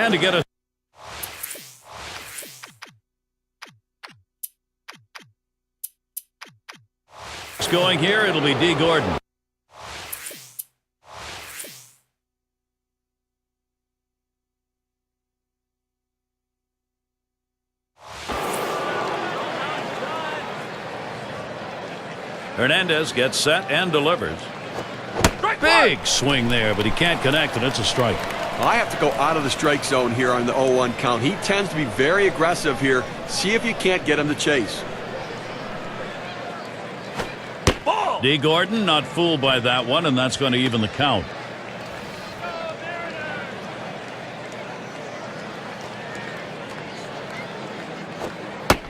And to get a going here, it'll be D. Gordon. Hernandez gets set and delivers. Big swing there, but he can't connect, and it's a strike. I have to go out of the strike zone here on the 0-1 count. He tends to be very aggressive here. See if you can't get him to chase. D. Gordon not fooled by that one, and that's going to even the count.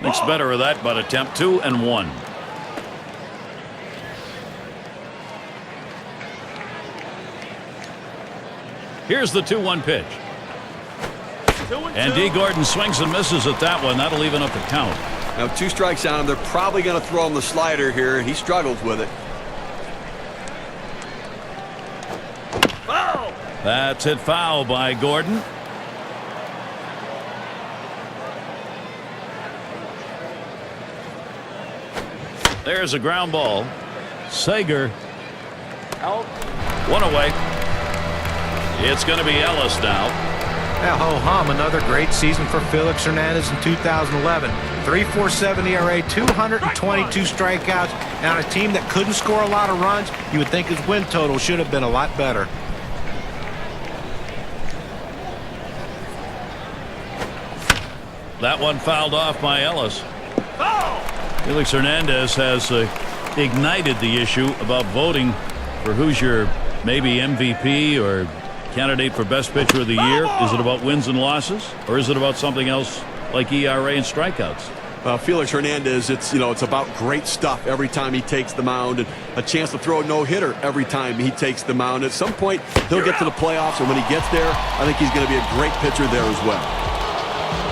Thinks better of that, but attempt 2-1. Here's the 2-1 pitch. And D. Gordon swings and misses at that one. That'll even up the count. Now 2 strikes on him. They're probably going to throw him the slider here. He struggles with it. Foul. That's hit foul by Gordon. There's a ground ball. Sager. Out. One away. It's going to be Ellis now. Now, ho-hum, another great season for Felix Hernandez in 2011. 3.47 ERA, 222 strikeouts, and on a team that couldn't score a lot of runs, you would think his win total should have been a lot better. That one fouled off by Ellis. Felix Hernandez has ignited the issue about voting for who's your maybe MVP or candidate for best pitcher of the year. Is it about wins and losses, or is it about something else like ERA and strikeouts? Felix Hernandez, it's about great stuff every time he takes the mound, and a chance to throw a no-hitter every time he takes the mound. At some point, he'll get to the playoffs, and when he gets there, I think he's going to be a great pitcher there as well.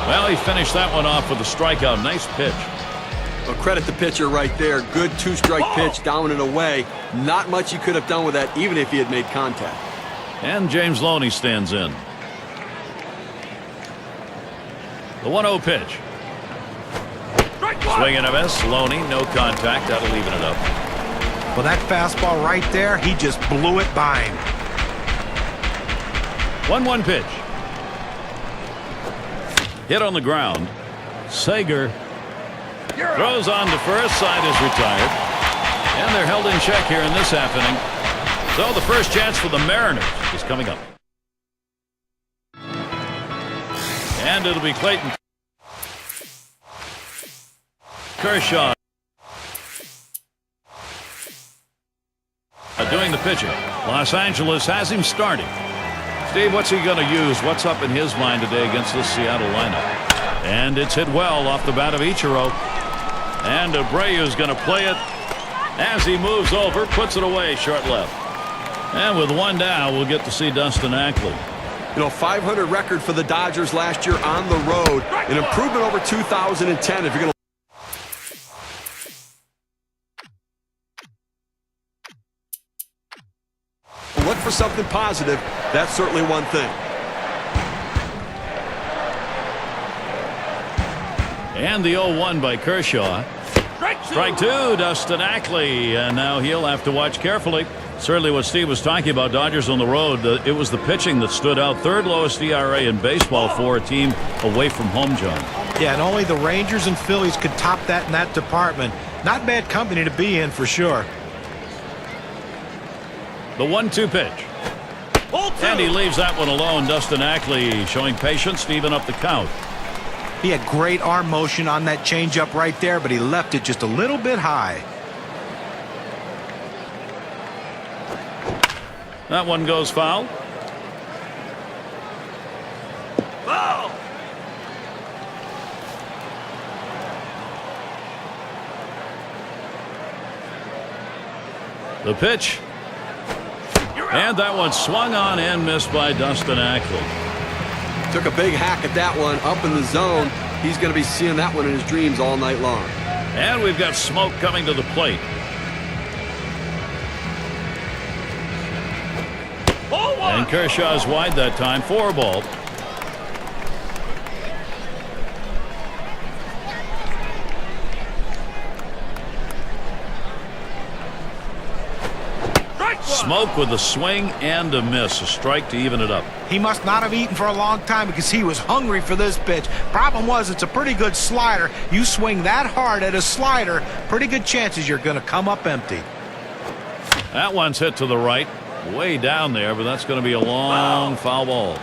Well, he finished that one off with a strikeout. Nice pitch. Well, credit the pitcher right there. Good 2-strike pitch down and away. Not much he could have done with that, even if he had made contact. And James Loney stands in. The 1-0 pitch. Swing and a miss. Loney, no contact. That'll even it up. Well, that fastball right there, he just blew it by him. 1-1 pitch. Hit on the ground. Sager throws on to first. Side is retired. And they're held in check here in this half inning. So the first chance for the Mariners is coming up. And it'll be Clayton Kershaw doing the pitching. Los Angeles has him starting. Steve, what's he going to use? What's up in his mind today against this Seattle lineup? And it's hit well off the bat of Ichiro. And Abreu's going to play it as he moves over, puts it away, short left. And with one down, we'll get to see Dustin Ackley. 500 record for the Dodgers last year on the road. An improvement over 2010 if you're going to look for something positive. That's certainly one thing. And the 0-1 by Kershaw. Strike 2, Dustin Ackley. And now he'll have to watch carefully. Certainly what Steve was talking about, Dodgers on the road, it was the pitching that stood out. Third lowest ERA in baseball for a team away from home, John. Yeah, and only the Rangers and Phillies could top that in that department. Not bad company to be in for sure. The 1-2 pitch. And he leaves that one alone. Dustin Ackley showing patience to even up the count. He had great arm motion on that changeup right there, but he left it just a little bit high. That one goes foul. Foul! The pitch. And that one swung on and missed by Dustin Ackley. Took a big hack at that one up in the zone. He's going to be seeing that one in his dreams all night long. And we've got smoke coming to the plate. And Kershaw's wide that time. 4 ball. smoke with a swing and a miss. A strike to even it up. He must not have eaten for a long time because he was hungry for this pitch. Problem was, it's a pretty good slider. You swing that hard at a slider, pretty good chances you're going to come up empty. That one's hit to the right, way down there, but that's going to be a long foul ball.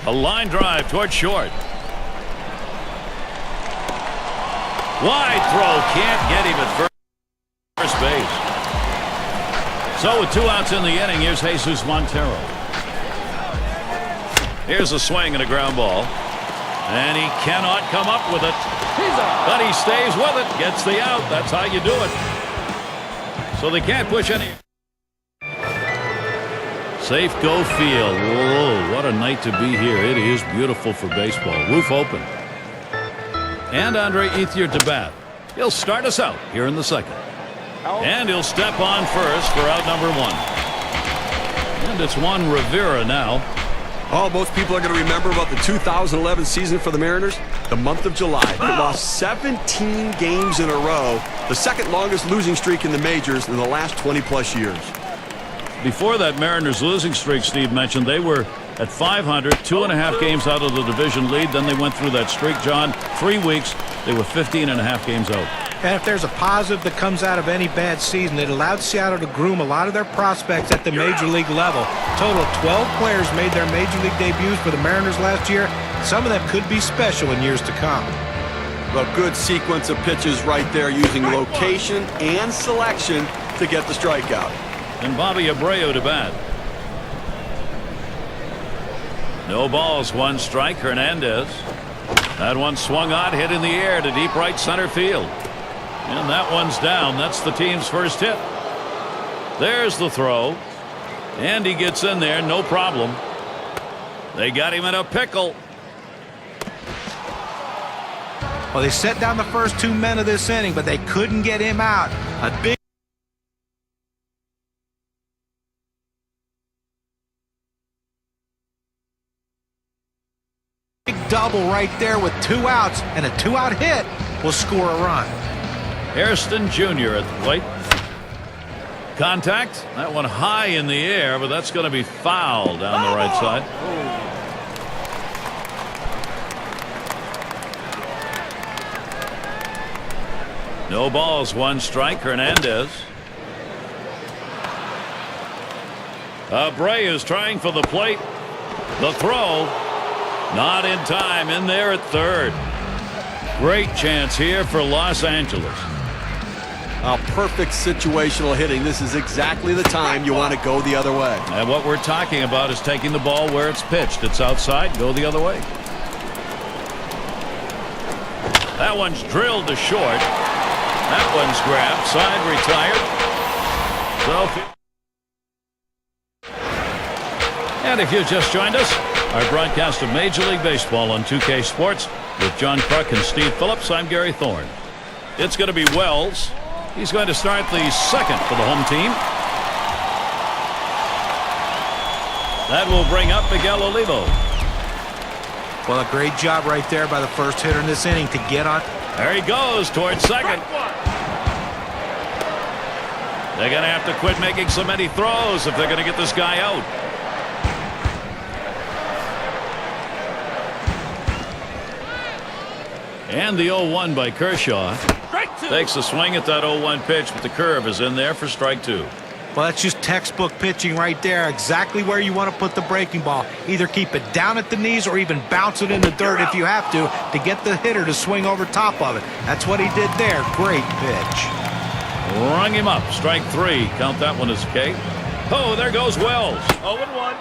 A line drive toward short. Wide throw, can't get him at first base. So with 2 outs in the inning, here's Jesus Montero. Here's a swing and a ground ball. And he cannot come up with it. But he stays with it, gets the out. That's how you do it. So they can't push any. Safe go field. Whoa, what a night to be here. It is beautiful for baseball. Roof open. And Andre Ethier to bat. He'll start us out here in the second. And he'll step on first for out number 1. And it's Juan Rivera now. Oh, most people are going to remember about the 2011 season for the Mariners. The month of July. They lost 17 games in a row. The second longest losing streak in the majors in the last 20-plus years. Before that Mariners losing streak Steve mentioned, they were at 500, 2.5 games out of the division lead. Then they went through that streak, John. 3 weeks, they were 15.5 games out. And if there's a positive that comes out of any bad season, it allowed Seattle to groom a lot of their prospects at the major league level. Total 12 players made their major league debuts for the Mariners last year. Some of them could be special in years to come. A good sequence of pitches right there, using location and selection to get the strikeout. And Bobby Abreu to bat. No balls, 1 strike. Hernandez. That one swung on, hit in the air to deep right center field. And that one's down. That's the team's first hit. There's the throw. And he gets in there, no problem. They got him in a pickle. Well, they set down the first 2 men of this inning, but they couldn't get him out. A big double right there with 2 outs, and a 2-out hit will score a run. Hairston Jr. at the plate. Contact. That one high in the air, but that's going to be foul down the right side. No balls, 1 strike. Hernandez. Abreu is trying for the plate. The throw. Not in time. In there at third. Great chance here for Los Angeles. Perfect situational hitting. This is exactly the time you want to go the other way. And what we're talking about is taking the ball where it's pitched. It's outside. Go the other way. That one's drilled to short. That one's grabbed. Side retired. And if you just joined us, our broadcast of Major League Baseball on 2K Sports with John Kruk and Steve Phillips. I'm Gary Thorne. It's going to be Wells. He's going to start the second for the home team. That will bring up Miguel Olivo. Well, a great job right there by the first hitter in this inning to get on. There he goes towards second. They're going to have to quit making so many throws if they're going to get this guy out. And the 0-1 by Kershaw. Takes a swing at that 0-1 pitch, but the curve is in there for strike 2. Well, that's just textbook pitching right there. Exactly where you want to put the breaking ball. Either keep it down at the knees or even bounce it in the dirt if you have to get the hitter to swing over top of it. That's what he did there. Great pitch. Rung him up. Strike 3. Count that one as a K. Oh, there goes Wells. 0-1.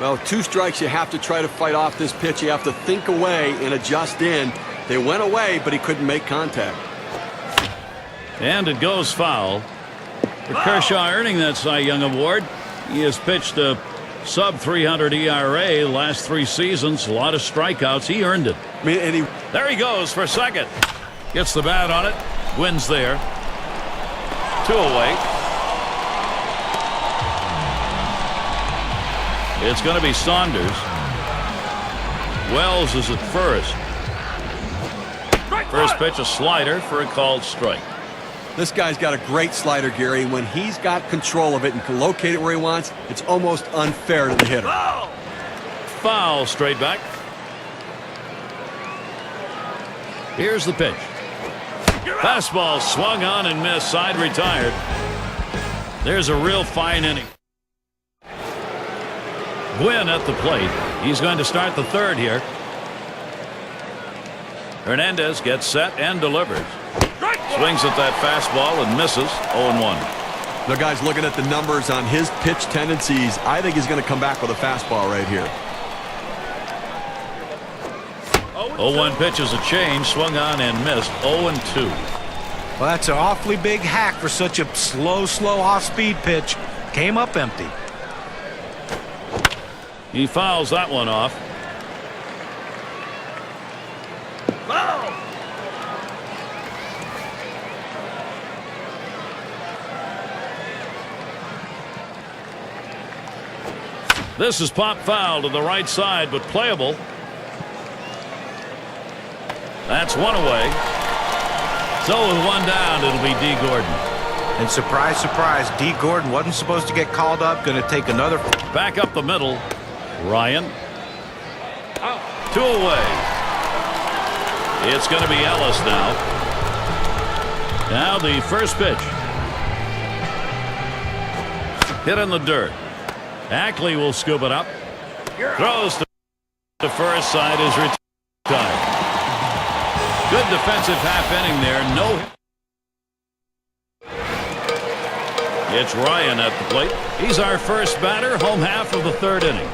Well, 2 strikes, you have to try to fight off this pitch. You have to think away and adjust in. They went away, but he couldn't make contact. And it goes foul. For Kershaw earning that Cy Young Award, he has pitched a sub-300 ERA the last 3 seasons. A lot of strikeouts. He earned it. There he goes for second. Gets the bat on it. Wins there. 2 away. It's going to be Saunders. Wells is at first. First pitch, a slider for a called strike. This guy's got a great slider, Gary. When he's got control of it and can locate it where he wants, it's almost unfair to the hitter. Foul, straight back. Here's the pitch. Fastball swung on and missed. Side retired. There's a real fine inning. Gwynn at the plate. He's going to start the third here. Hernandez gets set and delivers. Swings at that fastball and misses. 0-1. The guy's looking at the numbers on his pitch tendencies. I think he's going to come back with a fastball right here. 0-1 pitch is a change. Swung on and missed. 0-2. Well, that's an awfully big hack for such a slow off-speed pitch. Came up empty. He fouls that one off. This is pop foul to the right side, but playable. That's one away. So with one down, it'll be D. Gordon. And surprise, surprise, D. Gordon wasn't supposed to get called up. Going to take another. Back up the middle. Ryan. Two away. It's going to be Ellis now. Now the first pitch. Hit in the dirt. Ackley will scoop it up. Throws to the first. Side is retired. Good defensive half inning there. No. It's Ryan at the plate. He's our first batter. Home half of the third inning.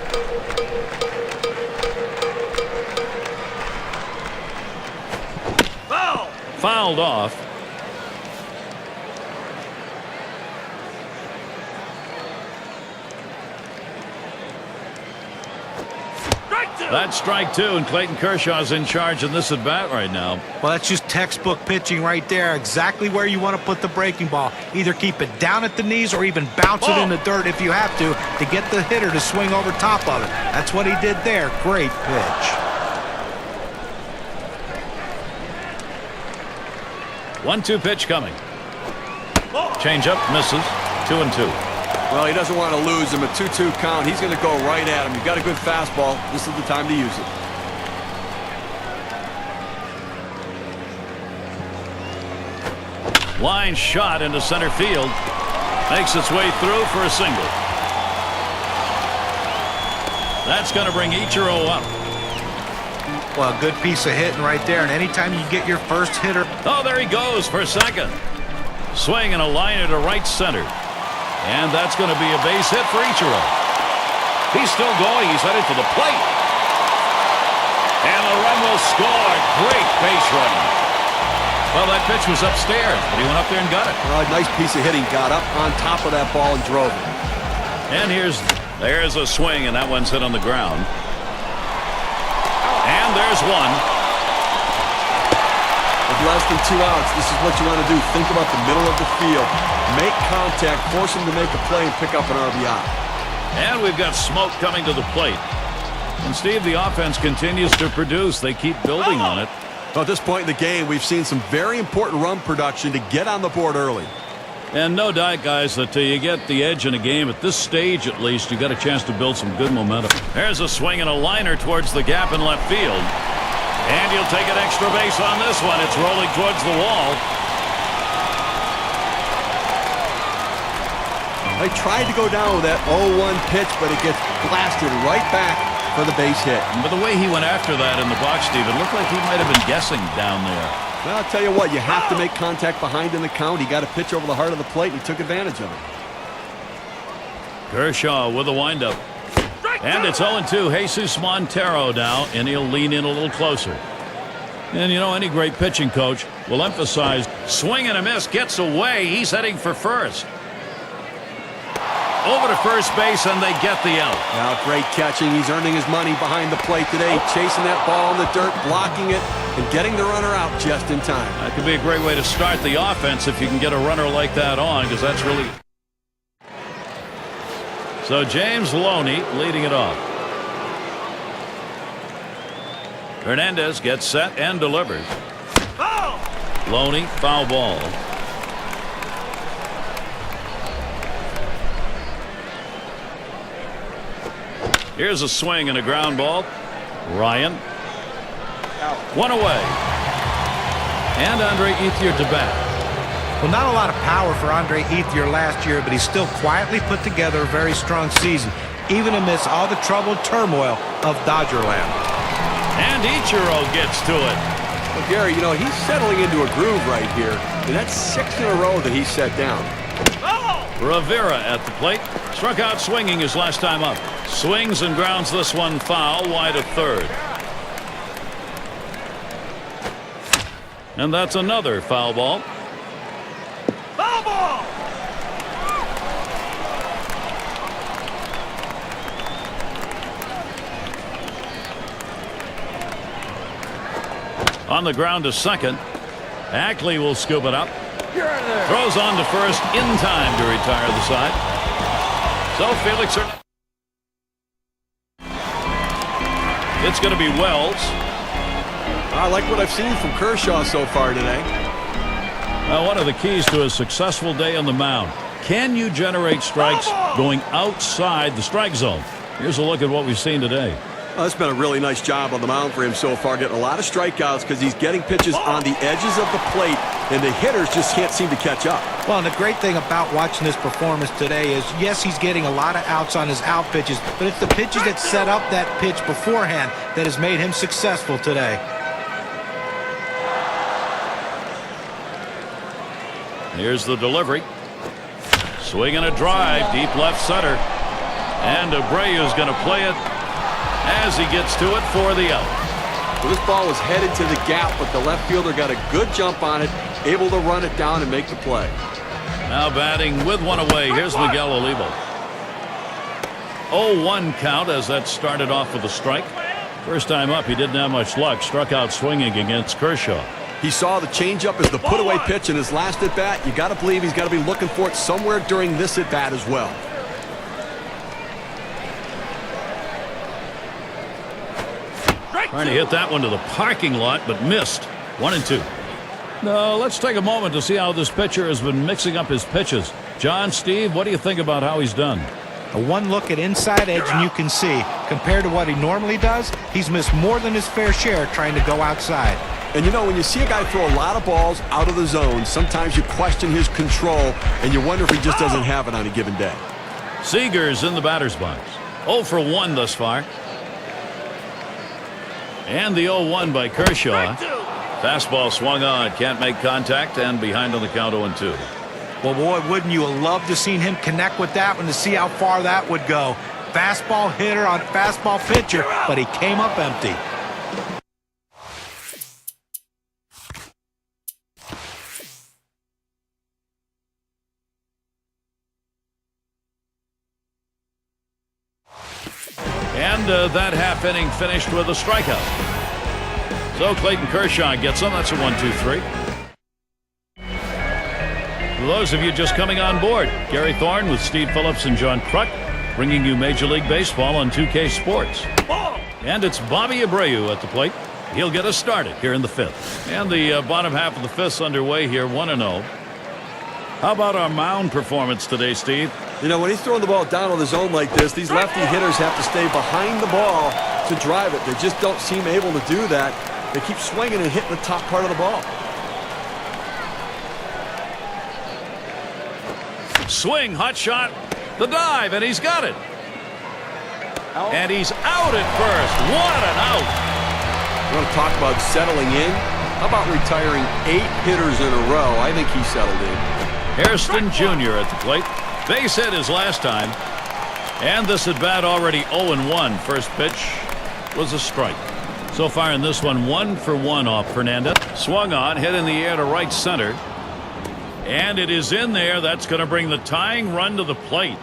Fouled off. That's strike two, and Clayton Kershaw's in charge in this at bat right now. Well, that's just textbook pitching right there. Exactly where you want to put the breaking ball. Either keep it down at the knees or even bounce it in the dirt if you have to get the hitter to swing over top of it. That's what he did there. Great pitch. 1-2 pitch coming. Change up, misses. 2-2. Well, he doesn't want to lose him. A 2-2 count. He's going to go right at him. You've got a good fastball. This is the time to use it. Line shot into center field. Makes its way through for a single. That's going to bring Ichiro up. Well, a good piece of hitting right there. And anytime you get your first hitter. Oh, there he goes for second. Swing and a liner to right center. And that's going to be a base hit for Ichiro. He's still going. He's headed for the plate. And the run will score. Great base running. Well, that pitch was upstairs, but he went up there and got it. Well, a nice piece of hitting. Got up on top of that ball and drove it. And there's a swing, and that one's hit on the ground. And there's one. With less than 2 outs, this is what you want to do. Think about the middle of the field. Make contact, force him to make a play, and pick up an RBI. And we've got smoke coming to the plate. And, Steve, the offense continues to produce. They keep building on it. Well, at this point in the game, we've seen some very important run production to get on the board early. And no doubt, guys, that you get the edge in a game at this stage, at least, you got a chance to build some good momentum. There's a swing and a liner towards the gap in left field. And you'll take an extra base on this one. It's rolling towards the wall. They tried to go down with that 0-1 pitch, but it gets blasted right back for the base hit. But the way he went after that in the box, Steve, it looked like he might have been guessing down there. Well, I'll tell you what, you have to make contact behind in the count. He got a pitch over the heart of the plate, and he took advantage of it. Kershaw with a windup. And it's 0-2. Jesus Montero now, and he'll lean in a little closer. And, you know, any great pitching coach will emphasize swing and a miss, gets away. He's heading for first. Over to first base, and they get the out. Now, great catching. He's earning his money behind the plate today, chasing that ball in the dirt, blocking it, and getting the runner out just in time. That could be a great way to start the offense if you can get a runner like that on, because that's really... So James Loney leading it off. Hernandez gets set and delivers. Loney, foul ball. Here's a swing and a ground ball. Ryan. One away. And Andre Ethier to bat. Well, not a lot of power for Andre Ethier last year, but he's still quietly put together a very strong season, even amidst all the trouble and turmoil of Dodgerland. And Ichiro gets to it. Well, Gary, you know, he's settling into a groove right here, and that's 6 in a row that he's set down. Rivera at the plate. Struck out swinging his last time up. Swings and grounds this one foul wide of third. And that's another foul ball. Foul ball! On the ground to second. Ackley will scoop it up. Throws on to first in time to retire the side. So Felix Hernandez. It's going to be Wells. I like what I've seen from Kershaw so far today. Now, one of the keys to a successful day on the mound. Can you generate strikes going outside the strike zone? Here's a look at what we've seen today. Well, it's been a really nice job on the mound for him so far, getting a lot of strikeouts because he's getting pitches on the edges of the plate, and the hitters just can't seem to catch up. Well, and the great thing about watching this performance today is, yes, he's getting a lot of outs on his out pitches, but it's the pitches that set up that pitch beforehand that has made him successful today. Here's the delivery. Swing and a drive, deep left center. And Abreu's going to play it as he gets to it for the out. Well, this ball was headed to the gap, but the left fielder got a good jump on it, able to run it down and make the play. Now batting with one away, here's Miguel Olivo. 0-1 count as that started off with a strike. First time up, he didn't have much luck. Struck out swinging against Kershaw. He saw the changeup as the put-away pitch in his last at-bat. You got to believe he's got to be looking for it somewhere during this at-bat as well. Trying to hit that one to the parking lot, but missed. 1-2. Now, let's take a moment to see how this pitcher has been mixing up his pitches. John, Steve, what do you think about how he's done? A one look at inside edge, and you can see, compared to what he normally does, he's missed more than his fair share trying to go outside. And you know, when you see a guy throw a lot of balls out of the zone, sometimes you question his control, and you wonder if he just doesn't have it on a given day. Seager's in the batter's box. 0 for 1 thus far. And the 0-1 by Kershaw. Fastball swung on, can't make contact, and behind on the count 0-2. Well, boy, wouldn't you have loved to seen him connect with that one to see how far that would go. Fastball hitter on fastball pitcher, but he came up empty. And that half inning finished with a strikeout. So Clayton Kershaw gets him. That's a 1-2-3. For those of you just coming on board, Gary Thorne with Steve Phillips and John Kruk bringing you Major League Baseball on 2K Sports. And it's Bobby Abreu at the plate. He'll get us started here in the fifth. And the bottom half of the fifth's underway here, 1-0. How about our mound performance today, Steve? You know, when he's throwing the ball down on the zone like this, these lefty hitters have to stay behind the ball to drive it. They just don't seem able to do that. They keep swinging and hitting the top part of the ball. Swing, hot shot, the dive, and he's got it. And he's out at first. What an out. You want to talk about settling in? How about retiring 8 hitters in a row? I think he settled in. Hairston Jr. at the plate. Base hit his last time. And this at bat already 0-1. First pitch was a strike. So far in this one, 1 for 1 off Fernandez. Swung on, hit in the air to right center. And it is in there. That's going to bring the tying run to the plate.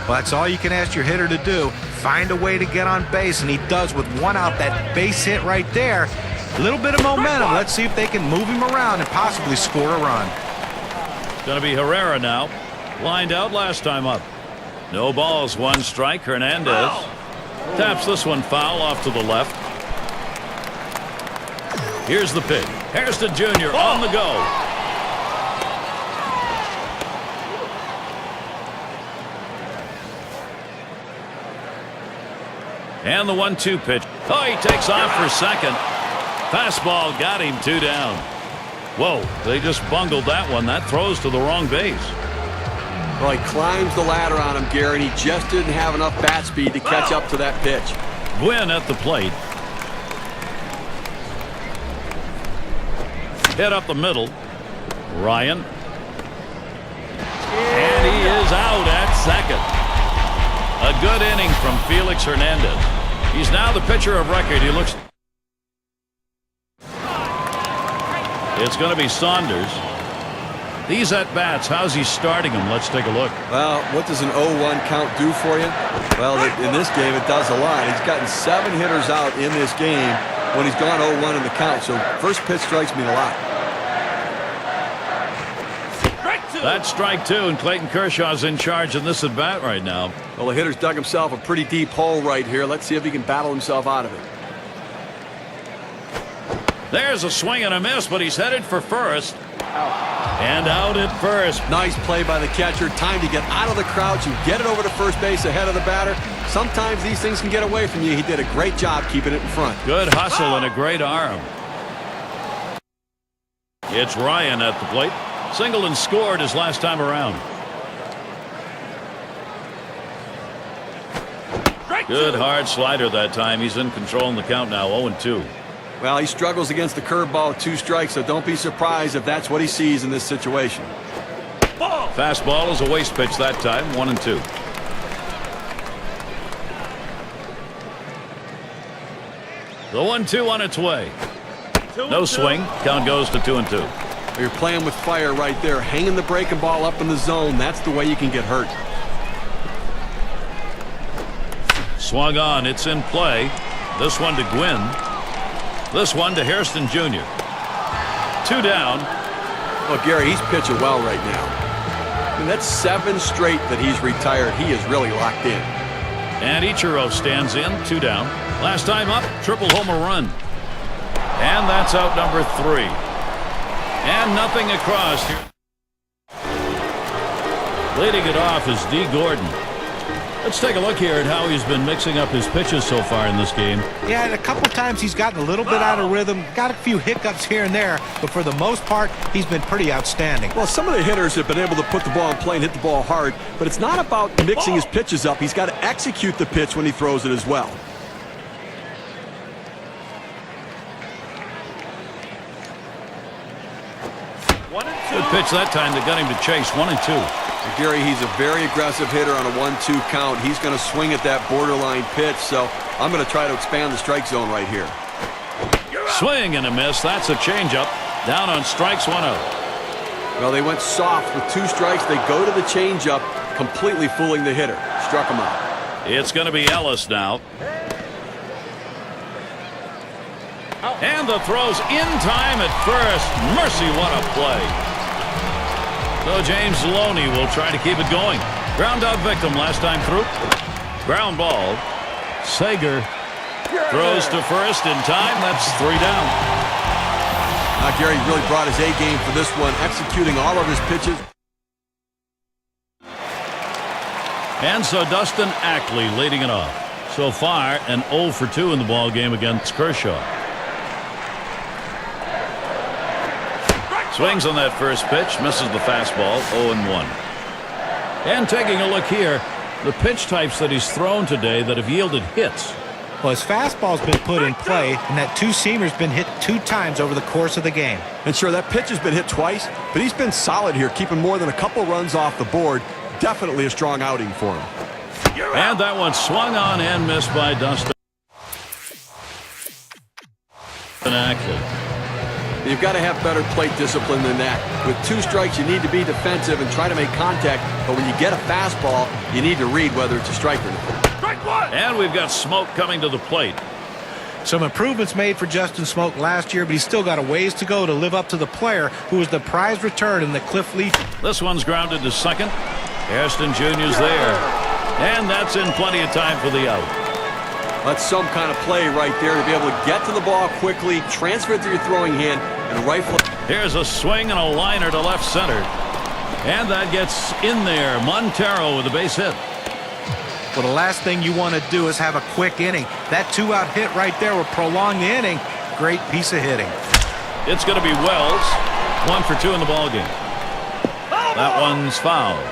Well, that's all you can ask your hitter to do. Find a way to get on base, and he does with 1 out. That base hit right there. A little bit of momentum. Let's see if they can move him around and possibly score a run. It's going to be Herrera now. Lined out last time up. No balls, 1 strike. Hernandez. Taps this one foul off to the left. Here's the pitch. Hairston Jr. on the go. And the 1-2 pitch. Oh, he takes off for second. Fastball got him 2 down. Whoa, they just bungled that one. That throws to the wrong base. Well, he climbs the ladder on him, Gary, and he just didn't have enough bat speed to catch up to that pitch. Gwynn at the plate. Hit up the middle. Ryan. And he is out at second. A good inning from Felix Hernandez. He's now the pitcher of record. He looks... It's going to be Saunders. These at-bats, how's he starting them? Let's take a look. Well, what does an 0-1 count do for you? Well, in this game, it does a lot. He's gotten 7 hitters out in this game when he's gone 0-1 in the count. So first pitch strikes mean a lot. That's strike 2, and Clayton Kershaw's in charge in this at-bat right now. Well, the hitter's dug himself a pretty deep hole right here. Let's see if he can battle himself out of it. There's a swing and a miss, but he's headed for first. And out at first. Nice play by the catcher. Time to get out of the crouch and get it over to first base ahead of the batter. Sometimes these things can get away from you. He did a great job keeping it in front. Good hustle and a great arm. It's Ryan at the plate. Singled and scored his last time around. Good hard slider that time. He's in control in the count now, 0-2. Well, he struggles against the curveball, 2 strikes, so don't be surprised if that's what he sees in this situation. Fastball is a waste pitch that time, 1-2. The 1-2 on its way. No swing. Count goes to 2-2. You're playing with fire right there, hanging the breaking ball up in the zone. That's the way you can get hurt. Swung on. It's in play. This one to Gwynn. This one to Hairston Jr. 2 down. Well, Gary, he's pitching well right now. I mean, that's 7 straight that he's retired. He is really locked in. And Ichiro stands in, 2 down. Last time up, triple homer run. And that's out number 3. And nothing across here. Leading it off is D. Gordon. Let's take a look here at how he's been mixing up his pitches so far in this game. Yeah, and a couple times he's gotten a little bit out of rhythm, got a few hiccups here and there, but for the most part, he's been pretty outstanding. Well, some of the hitters have been able to put the ball in play and hit the ball hard, but it's not about mixing his pitches up. He's got to execute the pitch when he throws it as well. Good pitch that time that got him to chase, 1-2. Gary, he's a very aggressive hitter on a 1-2 count. He's going to swing at that borderline pitch, so I'm going to try to expand the strike zone right here. Swing and a miss. That's a changeup. Down on strikes, 1 out. Well, they went soft with 2 strikes. They go to the changeup, completely fooling the hitter. Struck him out. It's going to be Ellis now. And the throw's in time at first. Mercy, what a play. So James Loney will try to keep it going. Ground out victim last time through. Ground ball. Sager throws to first in time. That's 3 down. Gary really brought his A game for this one, executing all of his pitches. And so Dustin Ackley leading it off. So far, an 0 for 2 in the ball game against Kershaw. Swings on that first pitch, misses the fastball, 0-1. And taking a look here, the pitch types that he's thrown today that have yielded hits. Well, his fastball's been put in play, and that 2-seamer's been hit 2 times over the course of the game. And sure, that pitch has been hit twice, but he's been solid here, keeping more than a couple runs off the board. Definitely a strong outing for him. And that one swung on and missed by Dustin Ackley. You've got to have better plate discipline than that. With 2 strikes, you need to be defensive and try to make contact, but when you get a fastball, you need to read whether it's a strike or not. Strike 1! And we've got Smoke coming to the plate. Some improvements made for Justin Smoke last year, but he's still got a ways to go to live up to the player who was the prize return in the Cliff Lee. This one's grounded to second. Hairston Jr.'s there. And that's in plenty of time for the out. That's some kind of play right there to be able to get to the ball quickly, transfer it to your throwing hand, and rifle it. Here's a swing and a liner to left center. And that gets in there. Montero with a base hit. Well, the last thing you want to do is have a quick inning. That 2-out hit right there will prolong the inning. Great piece of hitting. It's going to be Wells. 1 for 2 in the ball game. That one's fouled.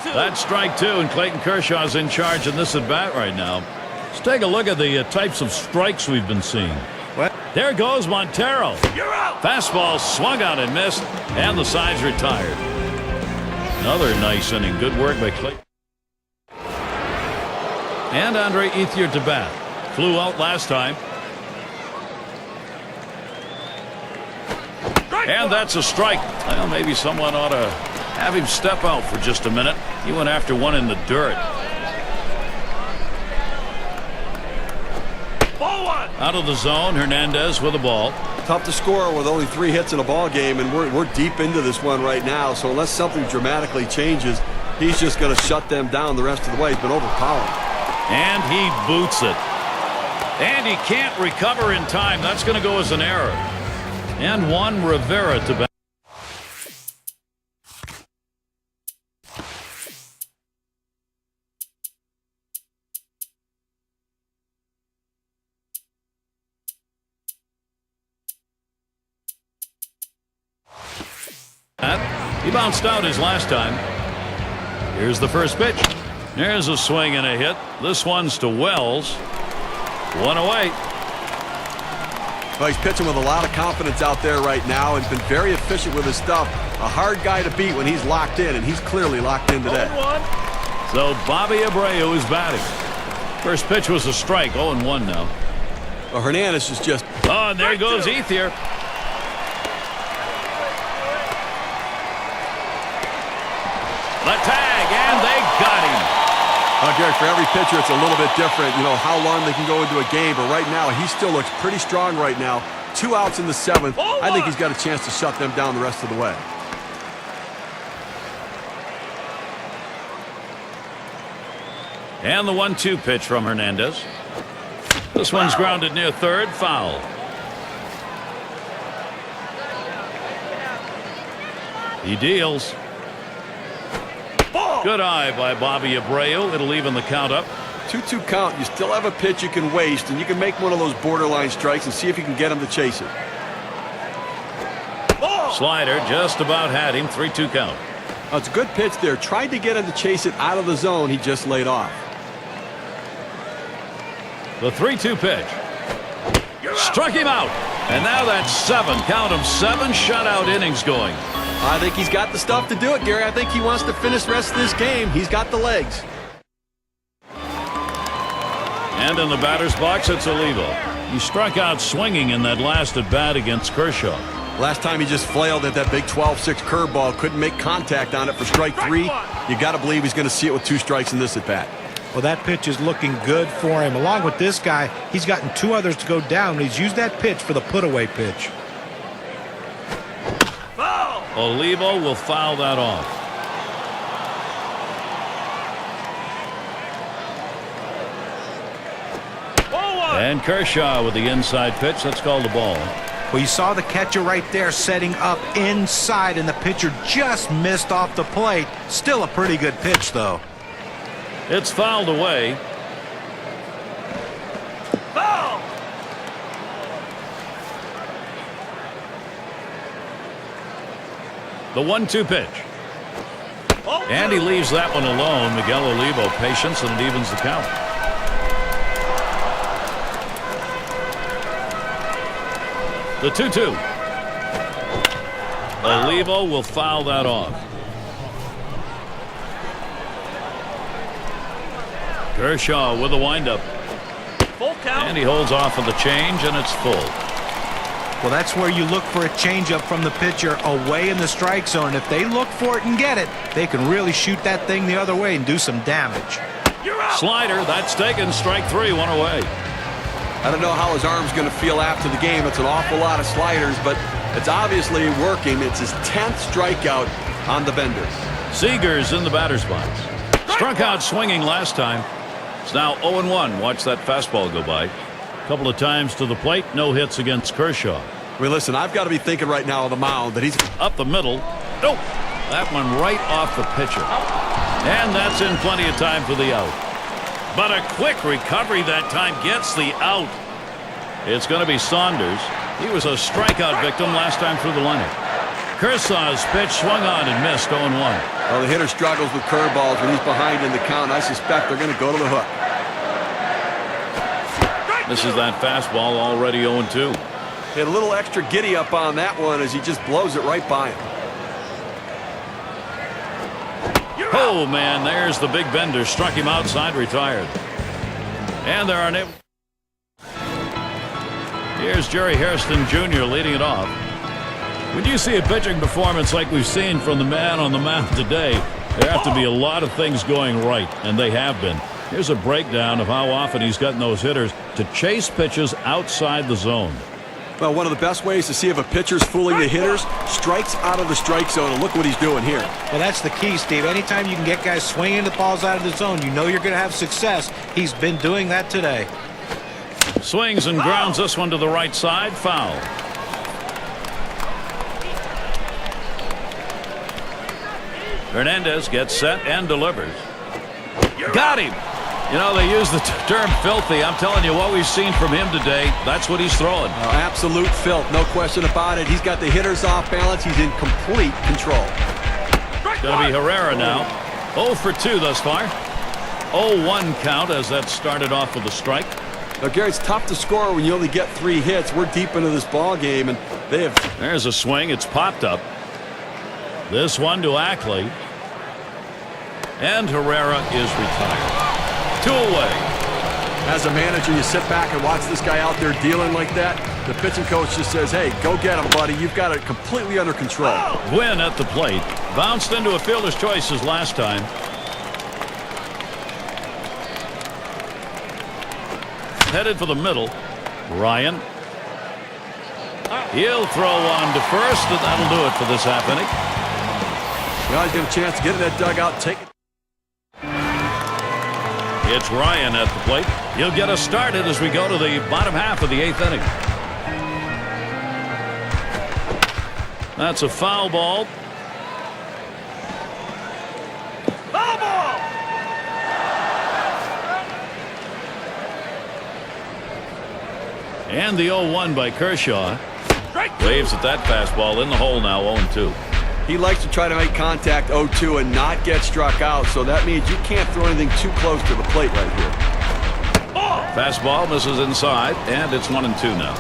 That's strike 2, and Clayton Kershaw's in charge in this at bat right now. Let's take a look at the types of strikes we've been seeing. What? There goes Montero. You're out. Fastball swung out and missed, and the side's retired. Another nice inning. Good work by Clayton. And Andre Ethier to bat. Flew out last time. And that's a strike. Well, maybe someone ought to have him step out for just a minute. He went after one in the dirt. Ball 1. Out of the zone, Hernandez with the ball. Tough to score with only 3 hits in a ball game, and we're deep into this one right now. So unless something dramatically changes, he's just going to shut them down the rest of the way. He's been overpowered. And he boots it. And he can't recover in time. That's going to go as an error. And Juan Rivera to bat. He bounced out his last time. Here's the first pitch. There's a swing and a hit. This one's to Wells. 1 away. Well, he's pitching with a lot of confidence out there right now and been very efficient with his stuff. A hard guy to beat when he's locked in, and he's clearly locked in today. 0-1. So Bobby Abreu is batting. First pitch was a strike. 0-1 now. Well, Hernandez is just... Oh, and there goes Ethier. The tag, and they got him. Gary, for every pitcher, it's a little bit different, you know, how long they can go into a game. But right now, he still looks pretty strong right now. 2 outs in the 7th. I think he's got a chance to shut them down the rest of the way. And the 1-2 pitch from Hernandez. This one's grounded near third, foul. He deals. Good eye by Bobby Abreu. It'll even the count up. 2-2 count. You still have a pitch you can waste, and you can make one of those borderline strikes and see if you can get him to chase it. Slider just about had him. 3-2 count. Oh, it's a good pitch there. Tried to get him to chase it out of the zone. He just laid off. The 3-2 pitch. Struck him out. And now that's 7. Count him. 7 shutout innings going. I think he's got the stuff to do it, Gary. I think he wants to finish the rest of this game. He's got the legs. And in the batter's box, it's Olivo. He struck out swinging in that last at bat against Kershaw. Last time he just flailed at that big 12-6 curveball. Couldn't make contact on it for strike 3. You got to believe he's going to see it with 2 strikes in this at bat. Well, that pitch is looking good for him. Along with this guy, he's gotten 2 others to go down. He's used that pitch for the put-away pitch. Olivo will foul that off. And Kershaw with the inside pitch. That's called a ball. Well, you saw the catcher right there setting up inside, and the pitcher just missed off the plate. Still a pretty good pitch, though. It's fouled away. Foul. The 1-2 pitch. And he leaves that one alone. Miguel Olivo patience, and it evens the count. The 2-2. Olivo will foul that off. Kershaw with a windup. Full count. And he holds off of the change, and it's full. Well, that's where you look for a changeup from the pitcher away in the strike zone. If they look for it and get it, they can really shoot that thing the other way and do some damage. You're out. Slider, that's taken. Strike 3, 1 away. I don't know how his arm's going to feel after the game. It's an awful lot of sliders, but it's obviously working. It's his 10th strikeout on the benders. Seager's in the batter's box. Struck out swinging last time. It's now 0-1. Watch that fastball go by. A couple of times to the plate. No hits against Kershaw. I mean, listen, I've got to be thinking right now on the mound that he's Up the middle. Nope. That one right off the pitcher. And that's in plenty of time for the out. But a quick recovery that time gets the out. It's going to be Saunders. He was a strikeout victim last time through the lineup. Kershaw's pitch swung on and missed 0-1. Well, the hitter struggles with curveballs when he's behind in the count. I suspect they're going to go to the hook. This is that fastball already 0-2. Hit a little extra giddy up on that one as he just blows it right by him. Oh, man, there's the big bender. Struck him outside, retired. And there are... Here's Jerry Hairston Jr. leading it off. When you see a pitching performance like we've seen from the man on the mound today, there have to be a lot of things going right, and they have been. Here's a breakdown of how often he's gotten those hitters to chase pitches outside the zone. Well, one of the best ways to see if a pitcher's fooling the hitters, strikes out of the strike zone, and look what he's doing here. Well, that's the key, Steve. Anytime you can get guys swinging the balls out of the zone, you know you're going to have success. He's been doing that today. Swings and grounds this one to the right side. Foul. Hernandez gets set and delivers. Got him. You know, they use the term filthy. I'm telling you what we've seen from him today. That's what he's throwing. Absolute filth. No question about it. He's got the hitters off balance. He's in complete control. It's going to be Herrera now. 0 for 2 thus far. 0-1 count as that started off with a strike. Now, Gary, it's tough to score when you only get 3 hits. We're deep into this ball game, and they have... There's a swing. It's popped up. This one to Ackley. And Herrera is retired. 2 away. As a manager, you sit back and watch this guy out there dealing like that. The pitching coach just says, hey, go get him, buddy. You've got it completely under control. Gwynn at the plate. Bounced into a fielder's choices last time. Headed for the middle. Ryan. He'll throw on to first, and that'll do it for this half inning. Well, he's got a chance to get in that dugout, take it. It's Ryan at the plate. He'll get us started as we go to the bottom half of the 8th inning. That's a foul ball. Foul ball! And the 0-1 by Kershaw. Strike 2. Waves at that fastball in the hole now, 0-2. He likes to try to make contact 0-2 and not get struck out, so that means you can't throw anything too close to the plate right here. Fastball misses inside, and it's 1-2 now.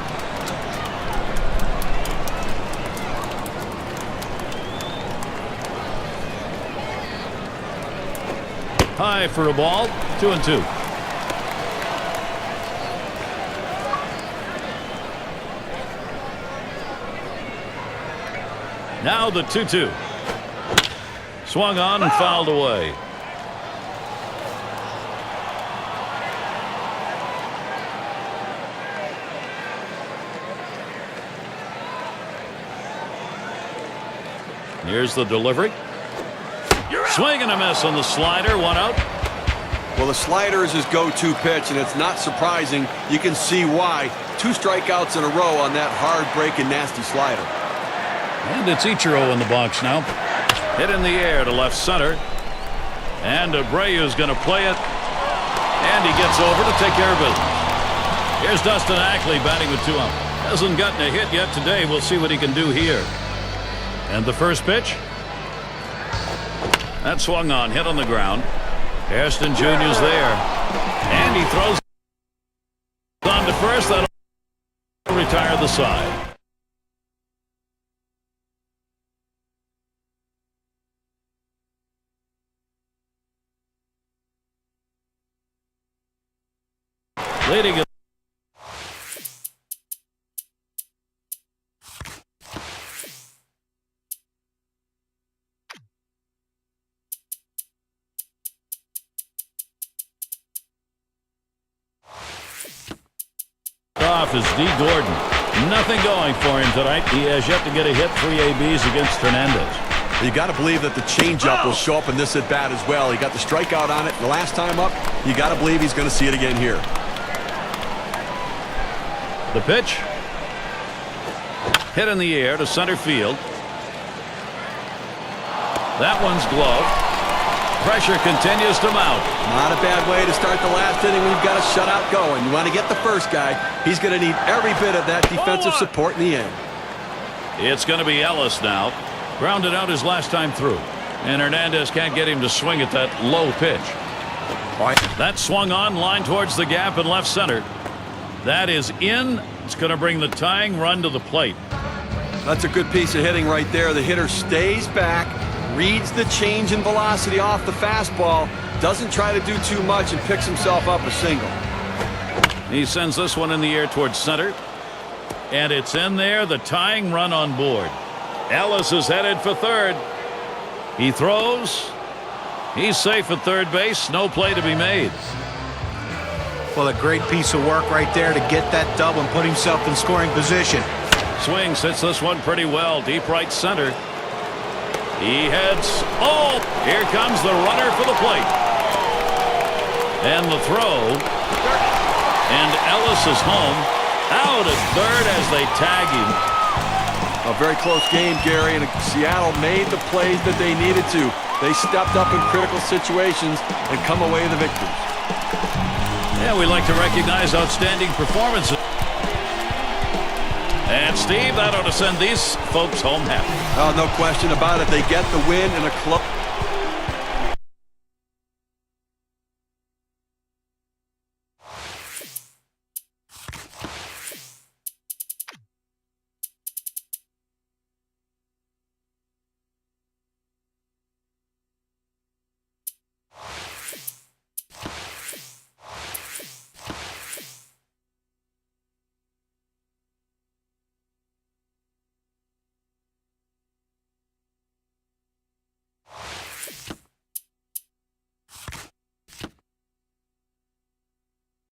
High for a ball, 2-2. Now the 2-2. Swung on and fouled away. Here's the delivery. Swing and a miss on the slider. 1 out. Well, the slider is his go-to pitch, and it's not surprising. You can see why. 2 strikeouts in a row on that hard-breaking, nasty slider. And it's Ichiro in the box now. Hit in the air to left center. And Abreu's going to play it. And he gets over to take care of business. Here's Dustin Ackley batting with 2 out. Hasn't gotten a hit yet today. We'll see what he can do here. And the first pitch. That swung on, hit on the ground. Hairston Jr.'s there. And he throws on to first. That'll retire the side. Leading it. Off is D. Gordon. Nothing going for him tonight. He has yet to get a hit. 3 ABs against Hernandez. You got to believe that the changeup will show up in this at-bat as well. He got the strikeout on it the last time up. You got to believe he's going to see it again here. The pitch. Hit in the air to center field. That one's gloved. Pressure continues to mount. Not a bad way to start the last inning when you've got a shutout going. You want to get the first guy. He's going to need every bit of that defensive support in the end. It's going to be Ellis now. Grounded out his last time through. And Hernandez can't get him to swing at that low pitch. That swung on, line towards the gap in left center. That is in. It's going to bring the tying run to the plate. That's a good piece of hitting right there. The hitter stays back, reads the change in velocity off the fastball, doesn't try to do too much, and picks himself up a single. He sends this one in the air towards center. And it's in there, the tying run on board. Ellis is headed for third. He throws. He's safe at third base. No play to be made. Well, a great piece of work right there to get that double and put himself in scoring position. Swings, hits this one pretty well. Deep right center. He heads. Oh, here comes the runner for the plate. And the throw. And Ellis is home. Out at third as they tag him. A very close game, Gary, and Seattle made the plays that they needed to. They stepped up in critical situations and come away the victors. Yeah, we like to recognize outstanding performances. And Steve, that ought to send these folks home happy. Oh, no question about it. They get the win in a close